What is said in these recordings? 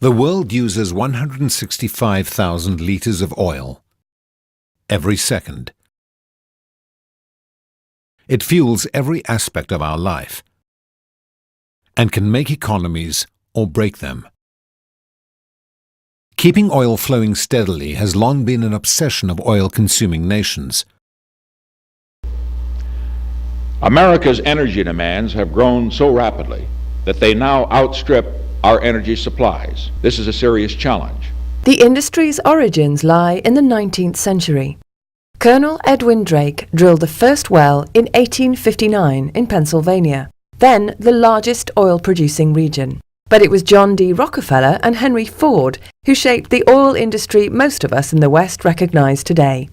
The world uses 165,000 liters of oil every second. It fuels every aspect of our life and can make economies or break them. Keeping oil flowing steadily has long been an obsession of oil-consuming nations. America's energy demands have grown so rapidly that they now outstrip our energy supplies. This is a serious challenge. The industry's origins lie in the 19th century. Colonel Edwin Drake drilled the first well in 1859 in Pennsylvania, then the largest oil-producing region. But it was John D. Rockefeller and Henry Ford who shaped the oil industry most of us in the West recognize today.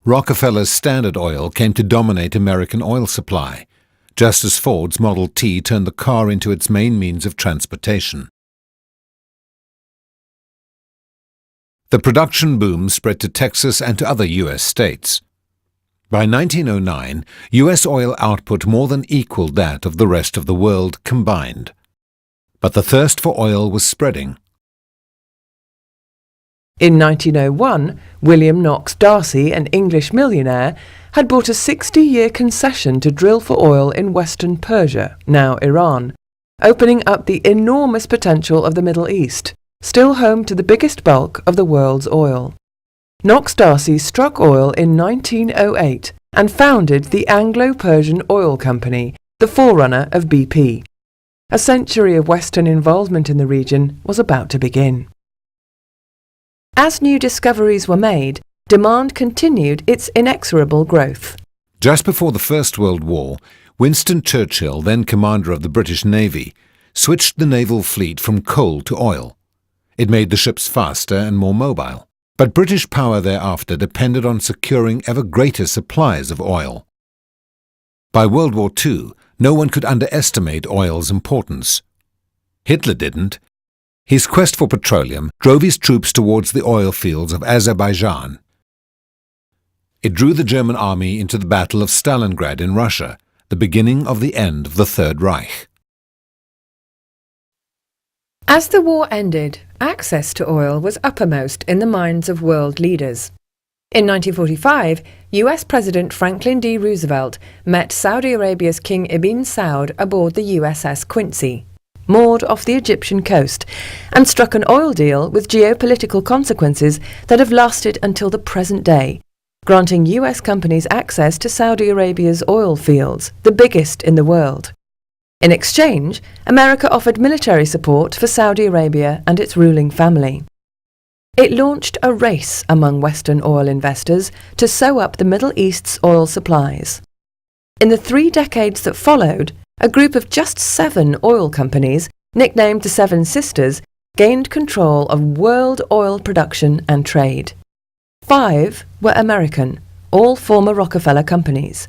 Rockefeller's Standard Oil came to dominate American oil supply, just as Ford's Model T turned the car into its main means of transportation. The production boom spread to Texas and to other U.S. states. By 1909, U.S. oil output more than equaled that of the rest of the world combined. But the thirst for oil was spreading. In 1901, William Knox Darcy, an English millionaire, had bought a 60-year concession to drill for oil in western Persia, now Iran, opening up the enormous potential of the Middle East, still home to the biggest bulk of the world's oil. Knox Darcy struck oil in 1908 and founded the Anglo-Persian Oil Company, the forerunner of BP. A century of Western involvement in the region was about to begin. As new discoveries were made, demand continued its inexorable growth. Just before the First World War, Winston Churchill, then commander of the British Navy, switched the naval fleet from coal to oil. It made the ships faster and more mobile. But British power thereafter depended on securing ever greater supplies of oil. By World War II, no one could underestimate oil's importance. Hitler didn't. His quest for petroleum drove his troops towards the oil fields of Azerbaijan. It drew the German army into the Battle of Stalingrad in Russia, the beginning of the end of the Third Reich. As the war ended, access to oil was uppermost in the minds of world leaders. In 1945, US President Franklin D. Roosevelt met Saudi Arabia's King Ibn Saud aboard the USS Quincy, moored off the Egyptian coast, and struck an oil deal with geopolitical consequences that have lasted until the present day, granting US companies access to Saudi Arabia's oil fields, the biggest in the world. In exchange, America offered military support for Saudi Arabia and its ruling family. It launched a race among Western oil investors to sew up the Middle East's oil supplies. In the 3 decades that followed, a group of just 7 oil companies, nicknamed the Seven Sisters, gained control of world oil production and trade. 5 were American, all former Rockefeller companies.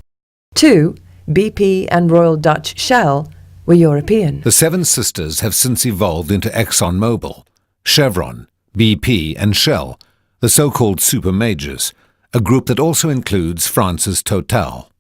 2, BP and Royal Dutch Shell, were European. The Seven Sisters have since evolved into ExxonMobil, Chevron, BP and Shell, the so-called super majors, a group that also includes France's Total.